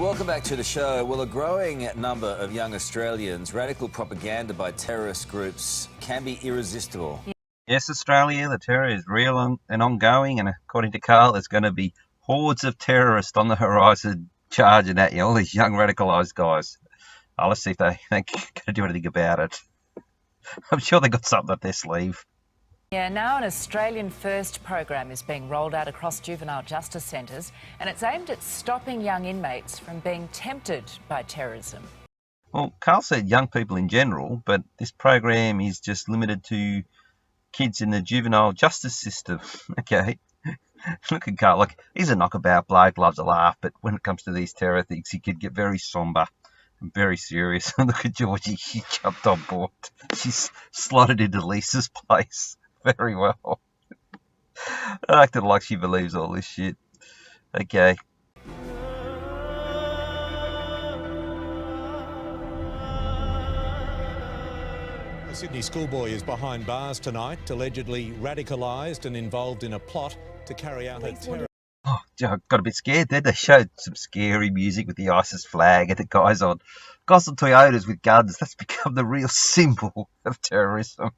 Welcome back to the show. Well, a growing number of young Australians, radical propaganda by terrorist groups can be irresistible. Yes, Australia, the terror is real and ongoing, and according to Carl, there's going to be hordes of terrorists on the horizon charging at you, all these young radicalised guys. Let's see if they're going to do anything about it. I'm sure they've got something up their sleeve. Yeah, now an Australian First program is being rolled out across juvenile justice centres, and it's aimed at stopping young inmates from being tempted by terrorism. Well, Carl said young people in general, but this program is just limited to kids in the juvenile justice system. Okay. Look at Carl, like, he's a knockabout bloke, loves a laugh, but when it comes to these terror things, he could get very sombre and very serious. And look at Georgie, she jumped on board. She's slotted into Lisa's place very well. I acted like she believes all this shit. Okay. A Sydney schoolboy is behind bars tonight, allegedly radicalised and involved in a plot to carry out a terror. Oh, I got a bit scared there. They showed some scary music with the ISIS flag and the guys on Toyotas with guns. That's become the real symbol of terrorism.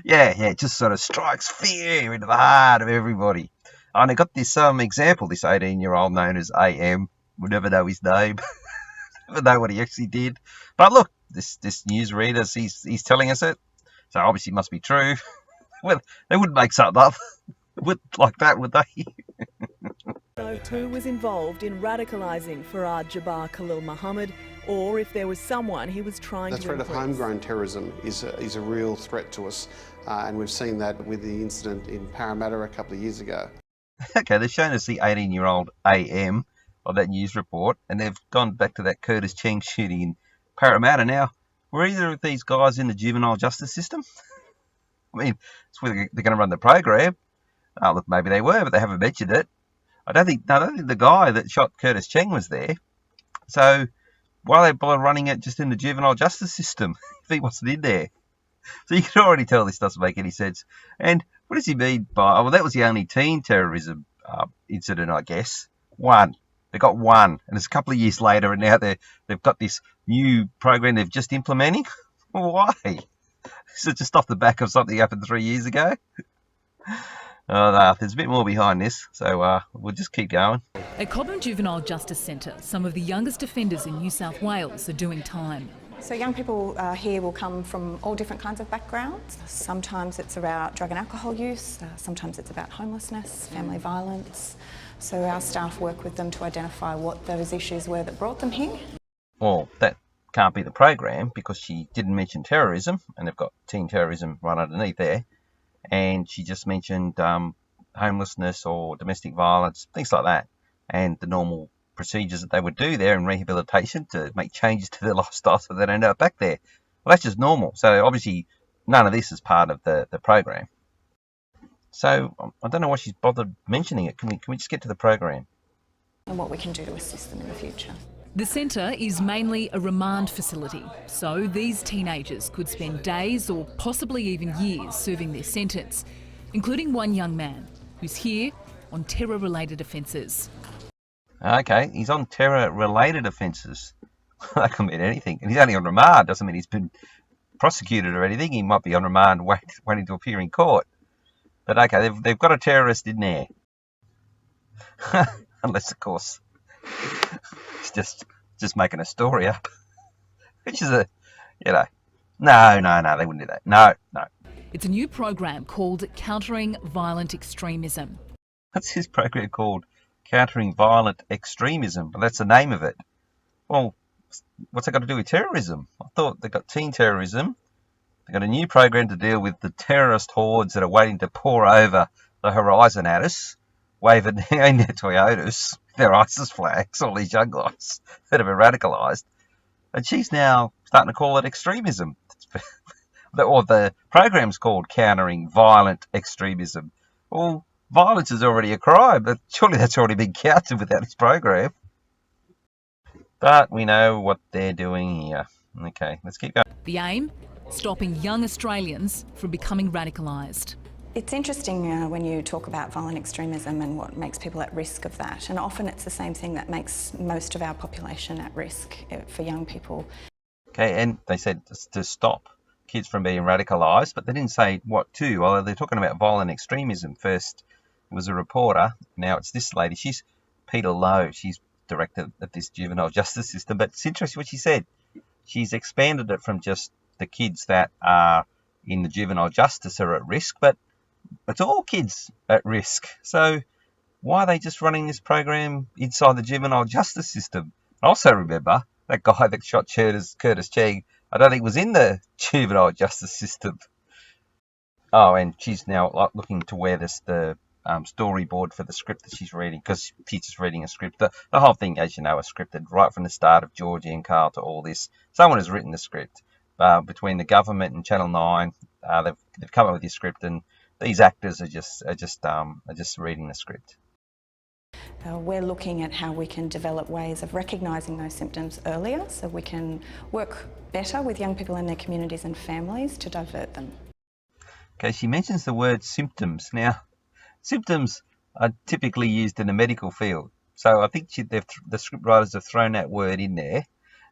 Yeah, it just sort of strikes fear into the heart of everybody. And I got this example, this 18-year-old known as AM. We'll never know his name. Never know what he actually did. But look, this newsreader, he's telling us it. So obviously it must be true. Well, they wouldn't make something up like that, would they? Know who was involved in radicalising Farad Jabbar Khalil Muhammad, or if there was someone he was trying to The threat of homegrown terrorism is a real threat to us, and we've seen that with the incident in Parramatta a couple of years ago. Okay, they've shown us the 18-year-old AM of that news report, and they've gone back to that Curtis Cheng shooting in Parramatta. Now, were either of these guys in the juvenile justice system? I mean, it's whether they're going to run the program. Oh, look, maybe they were, but they haven't mentioned it. I don't think the guy that shot Curtis Cheng was there. So why are they bother running it just in the juvenile justice system if he wasn't in there? So you can already tell this doesn't make any sense. And what does he mean by, well, that was the only teen terrorism incident, I guess. One. They got one. And it's a couple of years later, and now they've got this new program they've just implementing. Well, why? Is it just off the back of something that happened 3 years ago? Oh, no, there's a bit more behind this, so we'll just keep going. At Cobham Juvenile Justice Centre, some of the youngest offenders in New South Wales are doing time. So young people here will come from all different kinds of backgrounds. Sometimes it's about drug and alcohol use, sometimes it's about homelessness, family violence. So our staff work with them to identify what those issues were that brought them here. Well, that can't be the program because she didn't mention terrorism, and they've got teen terrorism right underneath there. And she just mentioned homelessness or domestic violence, things like that, and the normal procedures that they would do there in rehabilitation to make changes to their lifestyle so they don't end up back there. Well, that's just normal. So obviously none of this is part of the program. So I don't know why she's bothered mentioning it. Can we just get to the program? And what we can do to assist them in the future. The centre is mainly a remand facility, so these teenagers could spend days or possibly even years serving their sentence, including one young man who's here on terror-related offences. Okay, he's on terror-related offences. That could mean anything. And he's only on remand, doesn't mean he's been prosecuted or anything. He might be on remand waiting to appear in court. But okay, they've got a terrorist in there. Unless, of course, it's just making a story up. Which is no, they wouldn't do that. No. It's a new program called Countering Violent Extremism. What's this program called? Countering Violent Extremism. Well, that's the name of it. Well, what's that got to do with terrorism? I thought they got teen terrorism. They got a new program to deal with the terrorist hordes that are waiting to pour over the horizon at us, waving in their Toyotas, their ISIS flags, all these young guys that have been radicalised. And she's now starting to call it extremism. Or the program's called Countering Violent Extremism. Well, violence is already a crime, but surely that's already been counted without this program. But we know what they're doing here. Okay, let's keep going. The aim? Stopping young Australians from becoming radicalised. It's interesting when you talk about violent extremism and what makes people at risk of that, and often it's the same thing that makes most of our population at risk for young people. Okay, and they said to stop kids from being radicalised, but they didn't say what to. Well, they're talking about violent extremism. First it was a reporter, now it's this lady. She's Peter Lowe, she's director of this juvenile justice system, but it's interesting what she said. She's expanded it from just the kids that are in the juvenile justice are at risk, but it's all kids at risk. So why are they just running this program inside the juvenile justice system? I also remember that guy that shot Curtis Cheng, I don't think was in the juvenile justice system. Oh, and she's now looking to wear the storyboard for the script that she's reading, because she's just reading a script. The whole thing, as you know, is scripted right from the start of Georgie and Carl to all this. Someone has written the script. Between the government and Channel 9, they've come up with this script, and these actors are just reading the script. We're looking at how we can develop ways of recognising those symptoms earlier, so we can work better with young people in their communities and families to divert them. Okay, she mentions the word symptoms. Now, symptoms are typically used in the medical field, so I think the script writers have thrown that word in there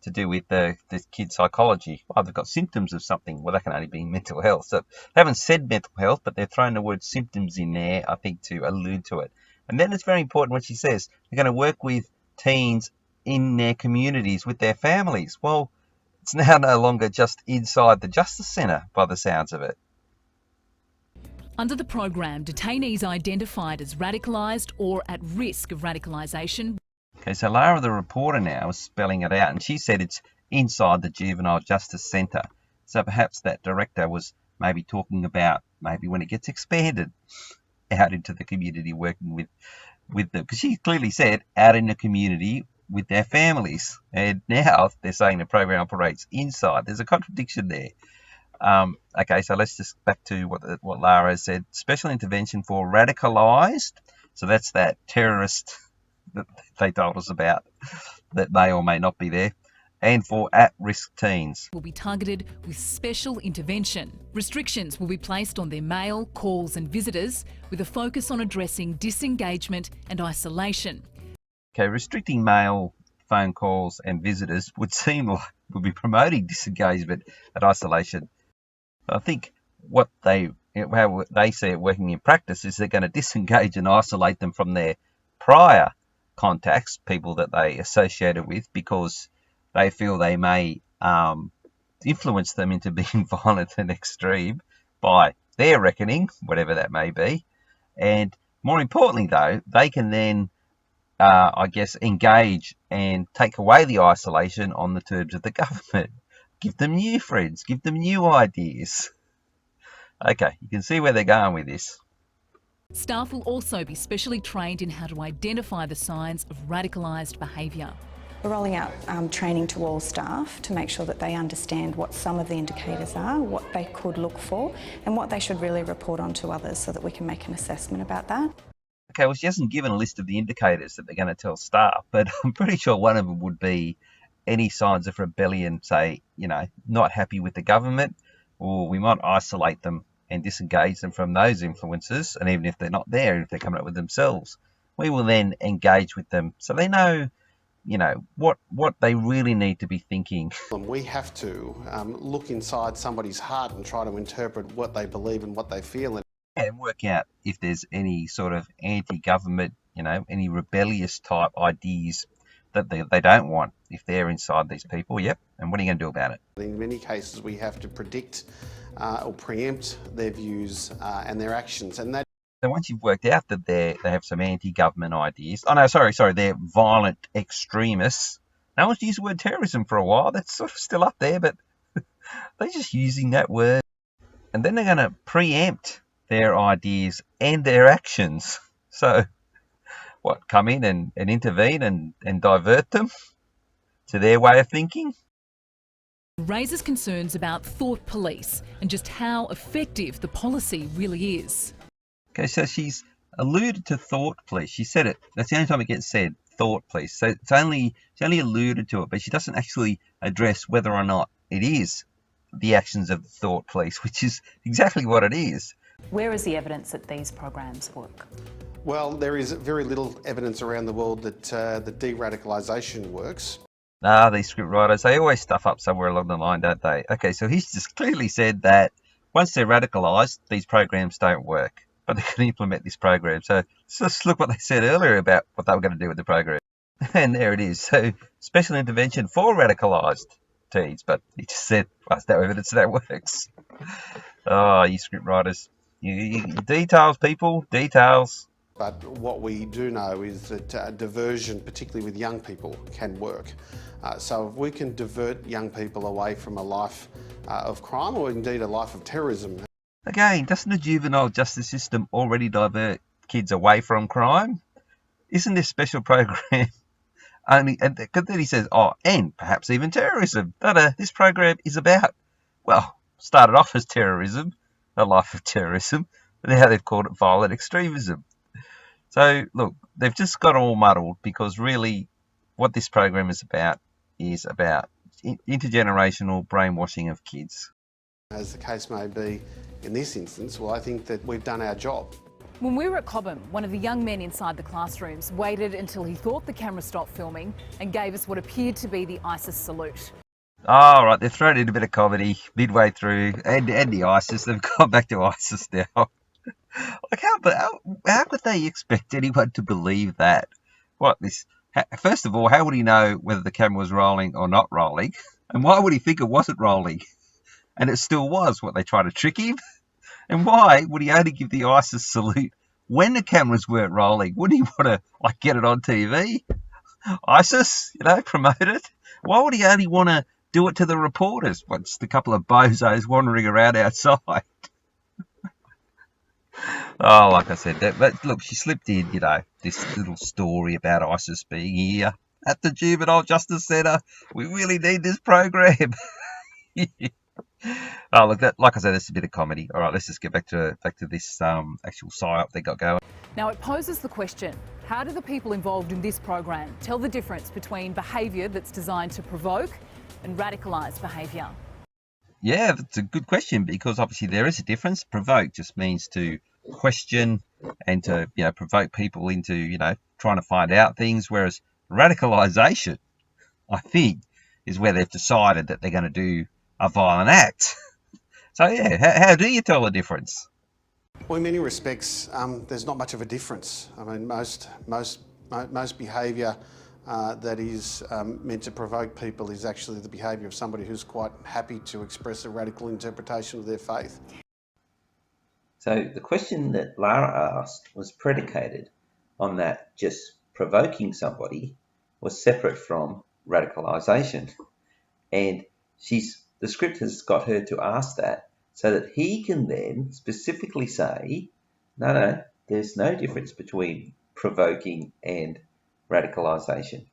to do with the kids' psychology. Oh, they've got symptoms of something. Well, that can only be mental health. So they haven't said mental health, but they've thrown the word symptoms in there, I think, to allude to it. And then it's very important what she says. They're going to work with teens in their communities, with their families. Well, it's now no longer just inside the Justice Centre, by the sounds of it. Under the program, detainees identified as radicalised or at risk of radicalisation. Okay, so Lara, the reporter, now is spelling it out, and she said it's inside the Juvenile Justice Centre. So perhaps that director was maybe talking about maybe when it gets expanded out into the community, working with them, because she clearly said out in the community with their families, and now they're saying the program operates inside. There's a contradiction there. Okay, so let's just back to what Lara said. Special intervention for radicalised. So that's that terrorist that they told us about that may or may not be there. And for at-risk teens. Will be targeted with special intervention. Restrictions will be placed on their mail, calls and visitors, with a focus on addressing disengagement and isolation. Okay, restricting mail, phone calls and visitors would seem like would be promoting disengagement and isolation. I think how they see it working in practice is they're going to disengage and isolate them from their prior contacts, people that they associated with, because they feel they may influence them into being violent and extreme by their reckoning, whatever that may be. And more importantly, though, they can then, I guess, engage and take away the isolation on the terms of the government. Give them new friends, give them new ideas. Okay, you can see where they're going with this. Staff will also be specially trained in how to identify the signs of radicalised behaviour. We're rolling out training to all staff to make sure that they understand what some of the indicators are, what they could look for, and what they should really report on to others, so that we can make an assessment about that. Okay, well, she hasn't given a list of the indicators that they're going to tell staff, but I'm pretty sure one of them would be any signs of rebellion, say, not happy with the government, or we might isolate them and disengage them from those influences. And even if they're not there, if they're coming up with themselves, we will then engage with them so they know, what they really need to be thinking. We have to look inside somebody's heart and try to interpret what they believe and what they feel. And work out if there's any sort of anti-government, any rebellious type ideas that they don't want if they're inside these people. Yep. And what are you going to do about it? In many cases, we have to predict or preempt their views and their actions. And that. So once you've worked out that they have some anti-government ideas, they're violent extremists. No one's used the word terrorism for a while. That's sort of still up there, but they're just using that word. And then they're going to preempt their ideas and their actions. So come in and intervene and divert them to their way of thinking? Raises concerns about thought police and just how effective the policy really is. Okay, so she's alluded to thought police. She said it. That's the only time it gets said, thought police. So she only alluded to it, but she doesn't actually address whether or not it is the actions of the thought police, which is exactly what it is. Where is the evidence that these programs work? Well, there is very little evidence around the world that the de-radicalisation works. Ah, these script writers, they always stuff up somewhere along the line, don't they? Okay, so he's just clearly said that once they're radicalised, these programs don't work, but they can implement this program. So let's just look what they said earlier about what they were going to do with the program. And there it is. So special intervention for radicalised teens, but he just said, well, there's no evidence that works. Oh, you script writers. You details, people, details. But what we do know is that diversion, particularly with young people, can work. So if we can divert young people away from a life of crime or indeed a life of terrorism. Again, doesn't the juvenile justice system already divert kids away from crime? Isn't this special program only, and then he says, oh, and perhaps even terrorism. No, this program is about, well, started off as terrorism, a life of terrorism, but now they've called it violent extremism. So, look, they've just got all muddled because really what this program is about intergenerational brainwashing of kids. As the case may be in this instance, well, I think that we've done our job. When we were at Cobham, one of the young men inside the classrooms waited until he thought the camera stopped filming and gave us what appeared to be the ISIS salute. Oh, right, they've thrown in a bit of comedy midway through, and the ISIS, they've gone back to ISIS now. Like, how could they expect anyone to believe that? First of all, how would he know whether the camera was rolling or not rolling? And why would he think it wasn't rolling? And it still was. What, they tried to trick him? And why would he only give the ISIS salute when the cameras weren't rolling? Wouldn't he want to, get it on TV? ISIS, promote it? Why would he only want to do it to the reporters? Just a couple of bozos wandering around outside. Oh, like I said, but look, she slipped in, this little story about ISIS being here at the Juvenile Justice Centre. We really need this program. Oh, look, like I said, that's a bit of comedy. All right, let's just get back to this actual psyop they got going. Now, it poses the question, how do the people involved in this program tell the difference between behaviour that's designed to provoke and radicalised behaviour? Yeah, that's a good question, because obviously there is a difference. Provoke just means to question and to provoke people into trying to find out things, whereas radicalisation, I think, is where they've decided that they're going to do a violent act. So yeah, how do you tell the difference? Well, in many respects, there's not much of a difference. I mean, most behaviour that is meant to provoke people is actually the behaviour of somebody who's quite happy to express a radical interpretation of their faith. So the question that Lara asked was predicated on that just provoking somebody was separate from radicalisation. And the script has got her to ask that so that he can then specifically say, no, there's no difference between provoking and radicalisation.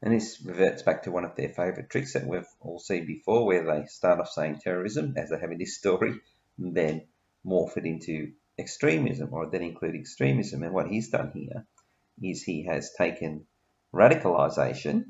And this reverts back to one of their favourite tricks that we've all seen before, where they start off saying terrorism, as they have in this story, and then morph it into extremism, or then include extremism. And what he's done here is he has taken radicalisation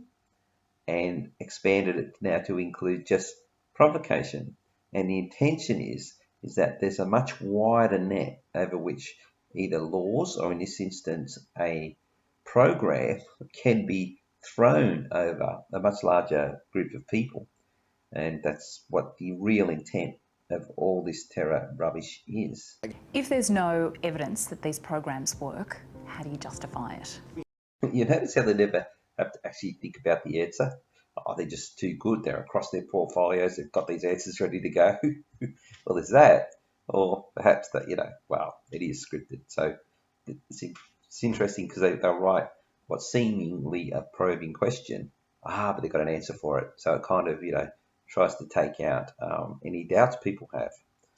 and expanded it now to include just provocation. And the intention is that there's a much wider net over which either laws, or in this instance a program, can be thrown over a much larger group of people. And that's what the real intent of all this terror rubbish is. If there's no evidence that these programs work, how do you justify it? You notice how they never have to actually think about the answer? Oh, they're just too good. They're across their portfolios. They've got these answers ready to go. Well, there's that. Or perhaps that, it is scripted. So it's interesting because they'll write what seemingly a probing question, but they've got an answer for it. So it kind of, tries to take out any doubts people have.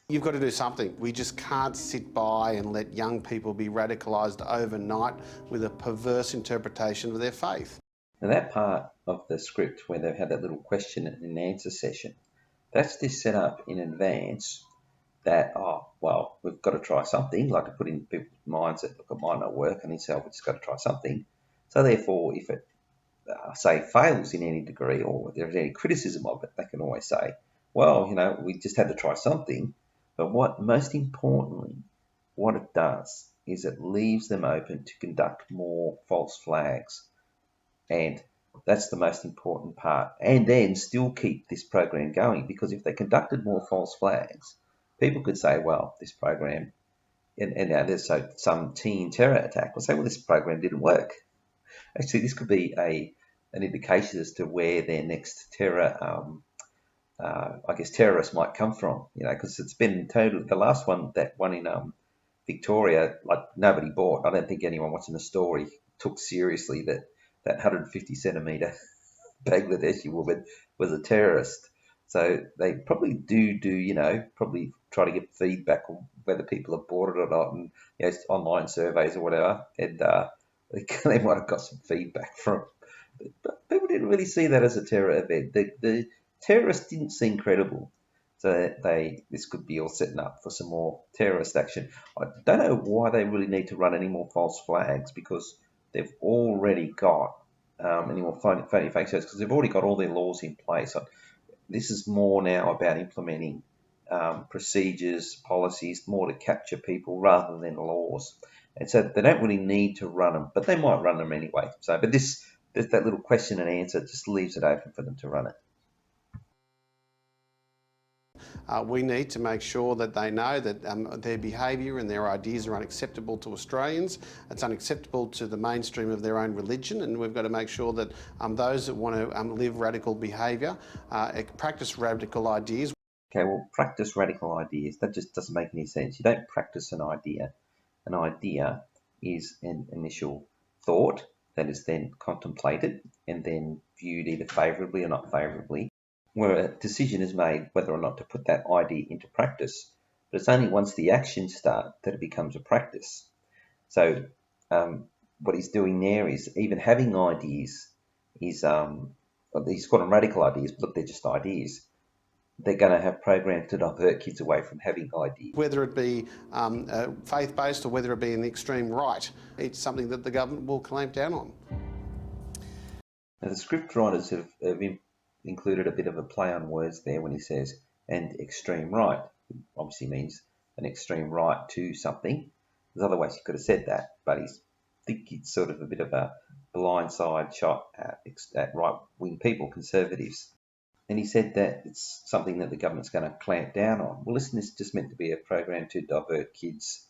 You've got to do something. We just can't sit by and let young people be radicalised overnight with a perverse interpretation of their faith. Now that part of the script where they've had that little question and answer session, that's just set up in advance that, we've got to try something, like to put in people's minds that, look, it might not work and itself, we've just got to try something. So therefore, if it, say, fails in any degree, or there's any criticism of it, they can always say, well, we just had to try something, But most importantly, what it does is it leaves them open to conduct more false flags. And that's the most important part. And then still keep this program going, because if they conducted more false flags, people could say, well, this program, and now there's some teen terror attack, will say, well, this program didn't work. Actually, this could be an indication as to where their next terror, terrorists might come from, because it's been totally, the last one, that one in Victoria, like nobody bought. I don't think anyone watching the story took seriously that 150 centimetre Bangladeshi woman was a terrorist. So they probably probably try to get feedback on whether people have bought it or not, and online surveys or whatever, and they might have got some feedback from it. But people didn't really see that as a terror event. The terrorists didn't seem credible. So this could be all setting up for some more terrorist action. I don't know why they really need to run any more false flags, because they've already got any more phony fake shows, because they've already got all their laws in place. So this is more now about implementing procedures, policies, more to capture people rather than laws. And so they don't really need to run them, but they might run them anyway. So, but that little question and answer just leaves it open for them to run it. We need to make sure that they know that their behaviour and their ideas are unacceptable to Australians. It's unacceptable to the mainstream of their own religion, and we've got to make sure that those that want to live radical behaviour, practice radical ideas. Okay, well, practice radical ideas. That just doesn't make any sense. You don't practice an idea. An idea is an initial thought that is then contemplated and then viewed either favourably or not favourably, where a decision is made whether or not to put that idea into practice. But it's only once the actions start that it becomes a practice. So what he's doing there is, even having ideas is, he's called them radical ideas, but look, they're just ideas. They're going to have programs to divert kids away from having ideas. Whether it be faith-based or whether it be in the extreme right, it's something that the government will clamp down on. Now, the script writers have included a bit of a play on words there when he says, and extreme right. It obviously means an extreme right to something. There's other ways he could have said that, but I think it's sort of a bit of a blindside shot at right-wing people, conservatives. And he said that it's something that the government's going to clamp down on. Well, listen, this is just meant to be a program to divert kids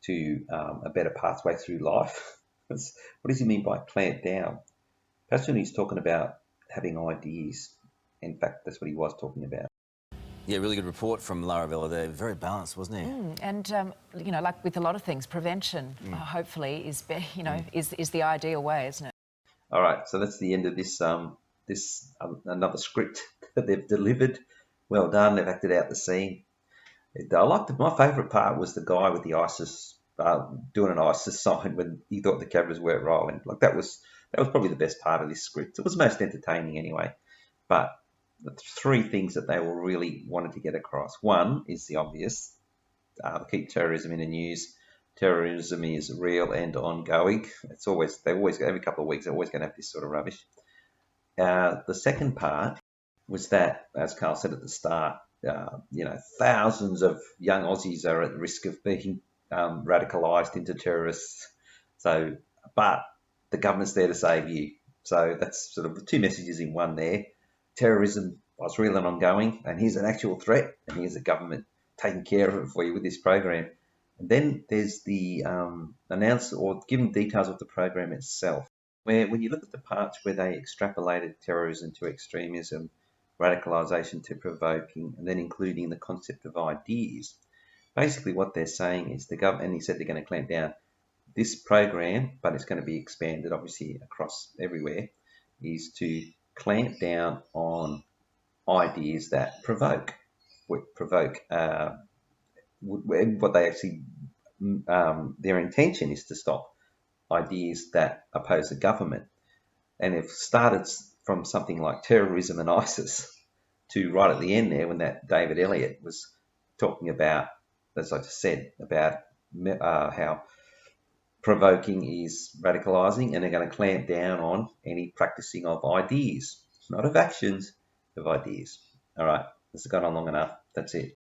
to a better pathway through life. What does he mean by clamp down? Perhaps when he's talking about having ideas, in fact, that's what he was talking about. Yeah, really good report from Lara Vella there. Very balanced, wasn't he? And like with a lot of things, prevention hopefully is the ideal way, isn't it? All right, so that's the end of this another script that they've delivered. Well done, they've acted out the scene. My favourite part was the guy with the ISIS doing an ISIS sign when he thought the cameras weren't rolling. Like that was probably the best part of this script. It was most entertaining anyway. But the three things that they were really wanted to get across. One is the obvious: keep terrorism in the news. Terrorism is real and ongoing. Every couple of weeks they're always going to have this sort of rubbish. The second part was that, as Carl said at the start, thousands of young Aussies are at risk of being radicalised into terrorists. So, but the government's there to save you. So that's sort of the two messages in one there. Terrorism was real and ongoing, and here's an actual threat, and here's the government taking care of it for you with this program. And then there's the announce or given details of the program itself, where when you look at the parts where they extrapolated terrorism to extremism, radicalisation to provoking, and then including the concept of ideas, basically what they're saying is the government, and he said they're going to clamp down this program, but it's going to be expanded obviously across everywhere, is to clamp down on ideas that provoke. What they actually, their intention is to stop ideas that oppose the government. And if started from something like terrorism and ISIS to right at the end there when that David Elliott was talking about, as I just said, about how provoking is radicalising, and they're going to clamp down on any practicing of ideas, not of actions, of ideas. All right, this has gone on long enough. That's it.